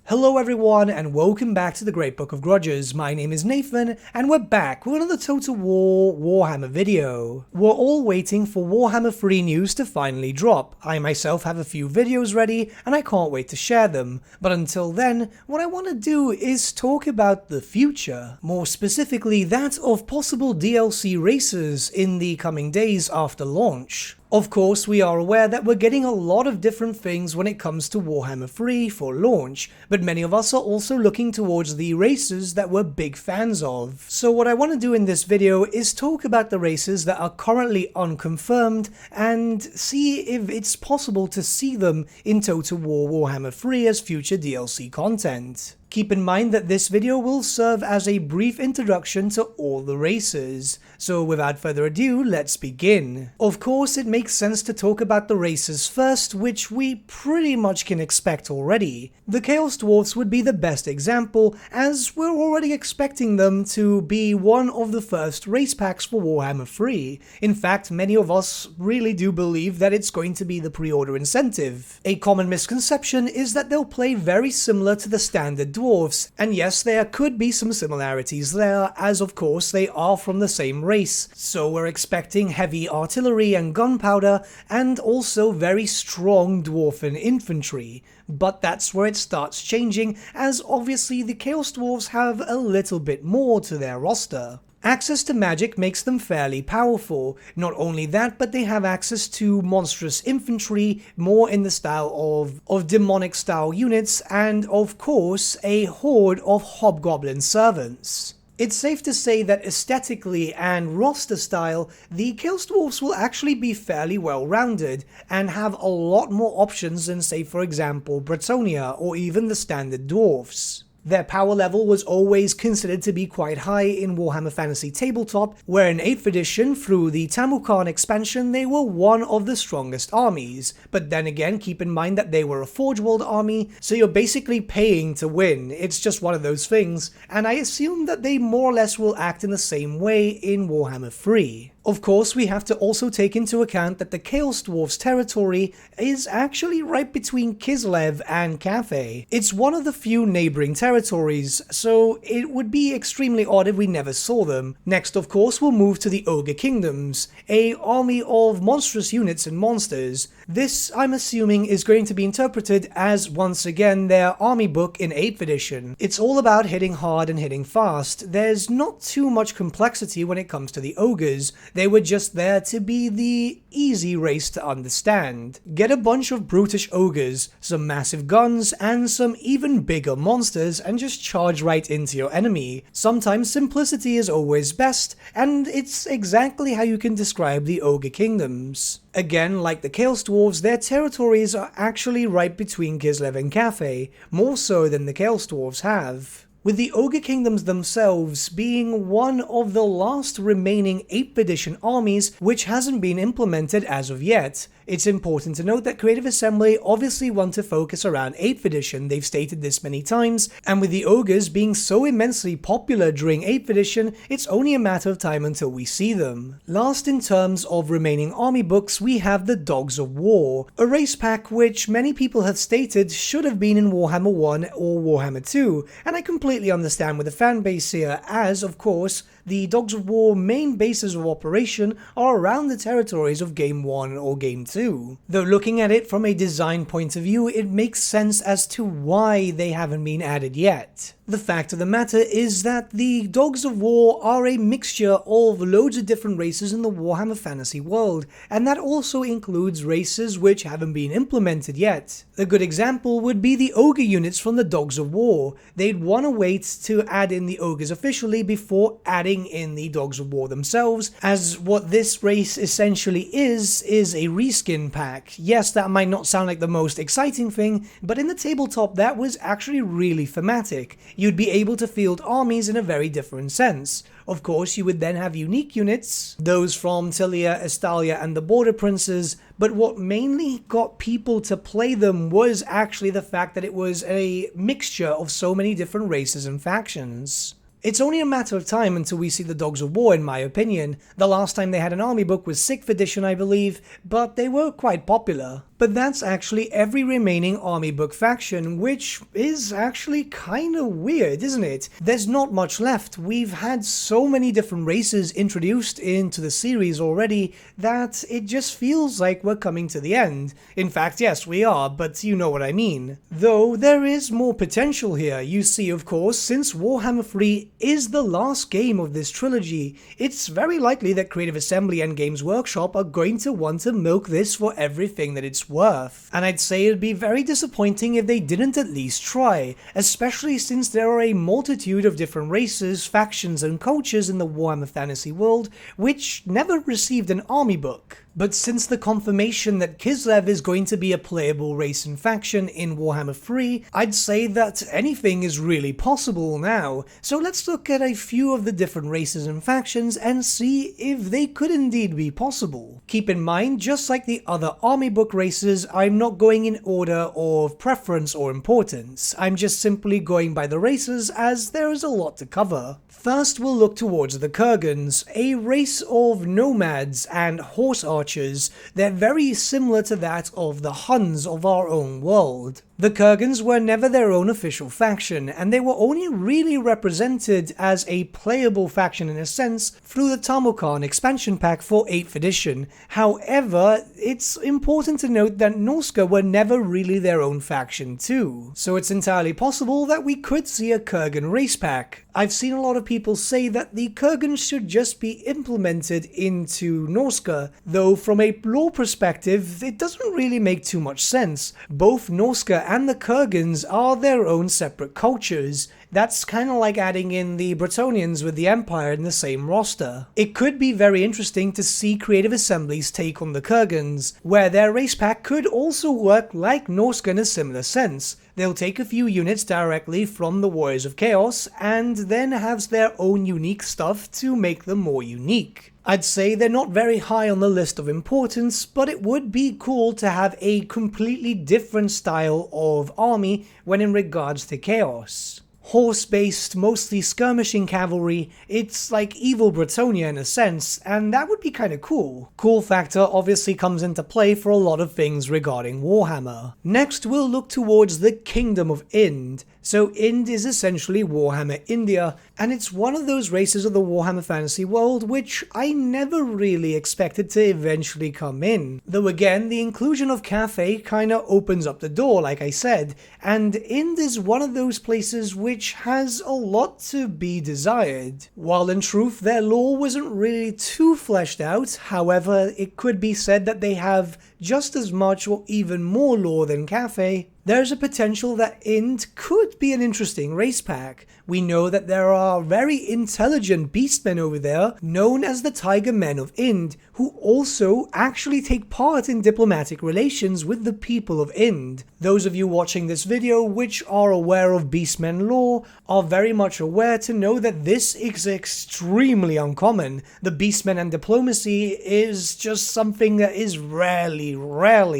Hello everyone and welcome back to the Great Book of Grudges. My name is Nathan and we're back with another Total War Warhammer video. We're all waiting for Warhammer 3 news to finally drop. I myself have a few videos ready and I can't wait to share them. But until then, what I want to do is talk about the future. More specifically that of possible DLC races in the coming days after launch. Of course, we are aware that we're getting a lot of different things when it comes to Warhammer 3 for launch, but many of us are also looking towards the races that we're big fans of. So what I want to do in this video is talk about the races that are currently unconfirmed and see if it's possible to see them in Total War Warhammer 3 as future DLC content. Keep in mind that this video will serve as a brief introduction to all the races, so without further ado, let's begin. Of course, it makes sense to talk about the races first, which we pretty much can expect already. The Chaos Dwarfs would be the best example, as we're already expecting them to be one of the first race packs for Warhammer 3. In fact, many of us really do believe that it's going to be the pre-order incentive. A common misconception is that they'll play very similar to the standard Dwarfs, and yes, there could be some similarities there, as of course they are from the same race, so we're expecting heavy artillery and gunpowder, and also very strong dwarven infantry. But that's where it starts changing, as obviously the Chaos Dwarfs have a little bit more to their roster. Access to magic makes them fairly powerful. Not only that, but they have access to monstrous infantry, more in the style of demonic style units, and of course a horde of hobgoblin servants. It's safe to say that aesthetically and roster style, the Chaos Dwarfs will actually be fairly well rounded and have a lot more options than, say, for example Bretonnia or even the standard Dwarfs. Their power level was always considered to be quite high in Warhammer Fantasy Tabletop, where in 8th edition, through the Tamukhan expansion, they were one of the strongest armies. But then again, keep in mind that they were a Forge World army, so you're basically paying to win. It's just one of those things, and I assume that they more or less will act in the same way in Warhammer 3. Of course, we have to also take into account that the Chaos Dwarfs territory is actually right between Kislev and Cathay. It's one of the few neighboring territories, so it would be extremely odd if we never saw them. Next, of course, we'll move to the Ogre Kingdoms, an army of monstrous units and monsters. This, I'm assuming, is going to be interpreted as, once again, their army book in 8th edition. It's all about hitting hard and hitting fast. There's not too much complexity when it comes to the ogres. They were just there to be the easy race to understand. Get a bunch of brutish ogres, some massive guns, and some even bigger monsters and just charge right into your enemy. Sometimes simplicity is always best, and it's exactly how you can describe the Ogre Kingdoms. Again, like the Chaos Dwarfs, their territories are actually right between Kislev and Cathay, more so than the Chaos Dwarfs have. With the Ogre Kingdoms themselves being one of the last remaining 8th edition armies which hasn't been implemented as of yet. It's important to note that Creative Assembly obviously want to focus around 8th edition, they've stated this many times, and with the ogres being so immensely popular during 8th edition, it's only a matter of time until we see them. Last in terms of remaining army books, we have the Dogs of War, a race pack which many people have stated should have been in Warhammer 1 or Warhammer 2, and I completely understand with the fanbase here, as, of course, the Dogs of War main bases of operation are around the territories of Game 1 or Game 2. Though looking at it from a design point of view, it makes sense as to why they haven't been added yet. The fact of the matter is that the Dogs of War are a mixture of loads of different races in the Warhammer Fantasy world, and that also includes races which haven't been implemented yet. A good example would be the Ogre units from the Dogs of War. They'd want to wait to add in the Ogres officially before adding in the Dogs of War themselves, as what this race essentially is a reskin pack. Yes, that might not sound like the most exciting thing, but in the tabletop that was actually really thematic. You'd be able to field armies in a very different sense. Of course, you would then have unique units, those from Tilia, Estalia, and the Border Princes, but what mainly got people to play them was actually the fact that it was a mixture of so many different races and factions. It's only a matter of time until we see the Dogs of War, in my opinion. The last time they had an army book was 6th edition, I believe, but they were quite popular. but that's actually every remaining army book faction, which is actually kinda weird, isn't it? There's not much left. We've had so many different races introduced into the series already that it just feels like we're coming to the end. In fact, yes, we are, but you know what I mean. Though there is more potential here. You see, of course, since Warhammer 3 is the last game of this trilogy, it's very likely that Creative Assembly and Games Workshop are going to want to milk this for everything that it's worth. And I'd say it'd be very disappointing if they didn't at least try, especially since there are a multitude of different races, factions, and cultures in the Warhammer Fantasy world which never received an army book. But since the confirmation that Kislev is going to be a playable race and faction in Warhammer 3, I'd say that anything is really possible now. So let's look at a few of the different races and factions and see if they could indeed be possible. Keep in mind, just like the other army book races, I'm not going in order of preference or importance. I'm just simply going by the races as there is a lot to cover. First, we'll look towards the Kurgans, a race of nomads and horse archers. They're very similar to that of the Huns of our own world. The Kurgans were never their own official faction, and they were only really represented as a playable faction in a sense through the Tamokhan expansion pack for 8th edition. However, it's important to note that Norska were never really their own faction too, so it's entirely possible that we could see a Kurgan race pack. I've seen a lot of people say that the Kurgans should just be implemented into Norska, though from a lore perspective, it doesn't really make too much sense. Both Norska and the Kurgans are their own separate cultures. That's kind of like adding in the Bretonnians with the Empire in the same roster. It could be very interesting to see Creative Assembly's take on the Kurgans, where their race pack could also work like Norska in a similar sense. They'll take a few units directly from the Warriors of Chaos, and then have their own unique stuff to make them more unique. I'd say they're not very high on the list of importance, but it would be cool to have a completely different style of army when in regards to Chaos. Horse-based, mostly skirmishing cavalry, it's like evil Bretonnia in a sense, and that would be kinda cool. Cool factor obviously comes into play for a lot of things regarding Warhammer. Next, we'll look towards the Kingdom of Ind. So Ind is essentially Warhammer India, and it's one of those races of the Warhammer fantasy world which I never really expected to eventually come in. Though again, the inclusion of Cathay kinda opens up the door, like I said, and Ind is one of those places which has a lot to be desired. While in truth their lore wasn't really too fleshed out, however, it could be said that they have just as much or even more lore than Cathay. There's a potential that Ind could be an interesting race pack. We know that there are very intelligent beastmen over there, known as the Tiger Men of Ind, who also actually take part in diplomatic relations with the people of Ind. Those of you watching this video which are aware of beastmen lore are very much aware to know that this is extremely uncommon. The beastmen and diplomacy is just something that is rarely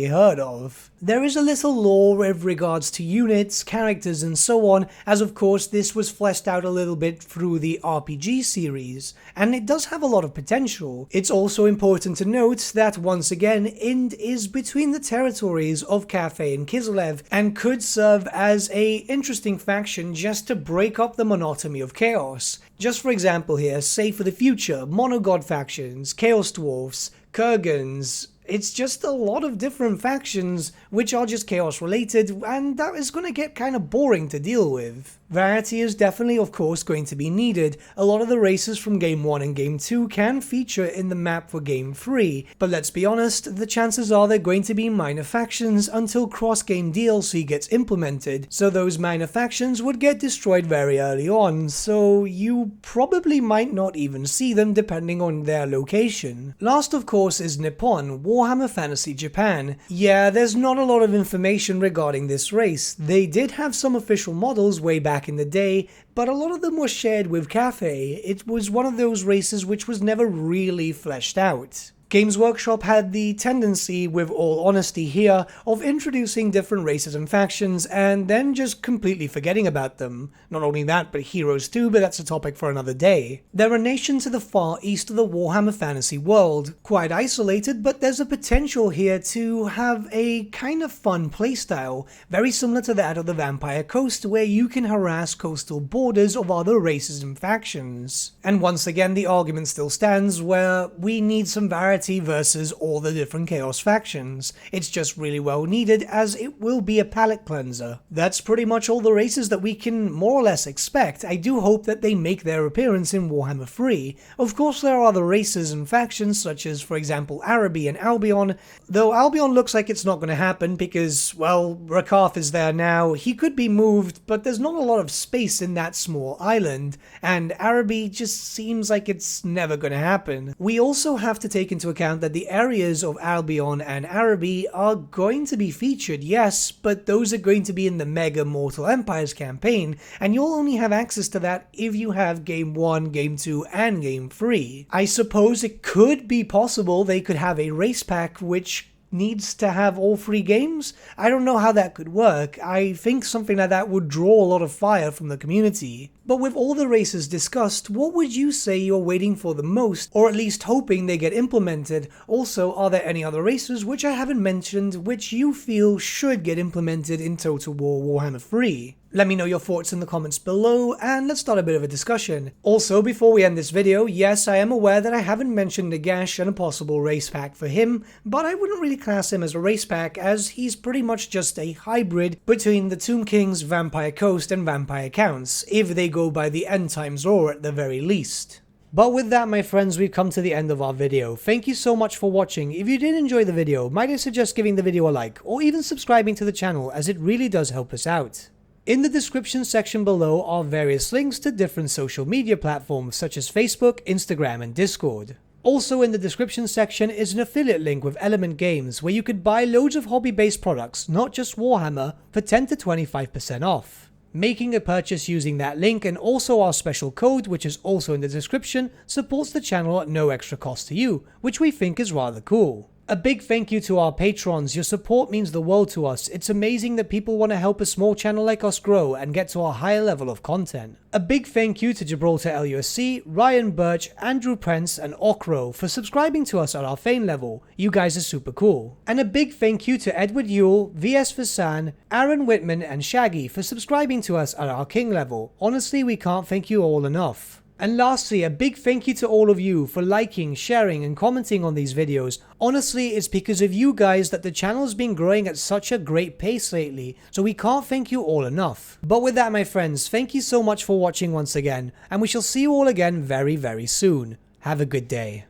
heard of. There is a little lore with regards to units, characters, and so on, as of course this was fleshed out a little bit through the RPG series, and it does have a lot of potential. It's also important to note that once again, Ind is between the territories of Cathay and Kislev, and could serve as a interesting faction just to break up the monotony of Chaos. Just for example here, say for the future, Monogod factions, Chaos Dwarfs, Kurgans. It's just a lot of different factions which are just Chaos related, and that is going to get kind of boring to deal with. Variety is definitely of course going to be needed. A lot of the races from Game 1 and Game 2 can feature in the map for Game 3, but let's be honest, the chances are they're going to be minor factions until cross-game DLC gets implemented, so those minor factions would get destroyed very early on, so you probably might not even see them depending on their location. Last of course is Nippon, Warhammer Fantasy Japan. Yeah, there's not a lot of information regarding this race. They did have some official models way back in the day, but a lot of them were shared with Cathay. It was one of those races which was never really fleshed out. Games Workshop had the tendency, with all honesty here, of introducing different races and factions and then just completely forgetting about them. Not only that, but heroes too, but that's a topic for another day. There are nations to the far east of the Warhammer fantasy world, quite isolated, but there's a potential here to have a kind of fun playstyle, very similar to that of the Vampire Coast, where you can harass coastal borders of other races and factions. And once again, the argument still stands where we need some variety versus all the different Chaos factions. It's just really well needed, as it will be a palate cleanser. That's pretty much all the races that we can more or less expect. I do hope that they make their appearance in Warhammer 3. Of course, there are other races and factions, such as, for example, Araby and Albion, though Albion looks like it's not going to happen because, well, Rakarth is there now. He could be moved, but there's not a lot of space in that small island, and Araby just seems like it's never going to happen. We also have to take into account that the areas of Albion and Araby are going to be featured, yes, but those are going to be in the Mega Mortal Empires campaign, and you'll only have access to that if you have Game 1, Game 2, and Game 3. I suppose it could be possible they could have a race pack which needs to have all 3 games? I don't know how that could work. I think something like that would draw a lot of fire from the community. But with all the races discussed, what would you say you're waiting for the most, or at least hoping they get implemented? Also, are there any other races which I haven't mentioned which you feel should get implemented in Total War Warhammer 3? Let me know your thoughts in the comments below, and let's start a bit of a discussion. Also, before we end this video, yes, I am aware that I haven't mentioned Nagash and a possible race pack for him, but I wouldn't really class him as a race pack, as he's pretty much just a hybrid between the Tomb Kings, Vampire Coast, and Vampire Counts, if they go by the End Times lore at the very least. But with that, my friends, we've come to the end of our video. Thank you so much for watching. If you did enjoy the video, might I suggest giving the video a like, or even subscribing to the channel, as it really does help us out. In the description section below are various links to different social media platforms such as Facebook, Instagram, and Discord. Also in the description section is an affiliate link with Element Games where you could buy loads of hobby-based products, not just Warhammer, for 10 to 25% off. Making a purchase using that link and also our special code, which is also in the description, supports the channel at no extra cost to you, which we think is rather cool. A big thank you to our patrons. Your support means the world to us. It's amazing that people want to help a small channel like us grow and get to a higher level of content. A big thank you to Gibraltar LUSC, Ryan Bertsche, Andrew Prince, and Okro for subscribing to us at our Fane level. You guys are super cool. And a big thank you to Edward Yule, VS Vasan, Aaron Whitman, and Shaggy for subscribing to us at our King level. Honestly, we can't thank you all enough. And lastly, a big thank you to all of you for liking, sharing, and commenting on these videos. Honestly, it's because of you guys that the channel's been growing at such a great pace lately, so we can't thank you all enough. But with that, my friends, thank you so much for watching once again, and we shall see you all again very, very soon. Have a good day.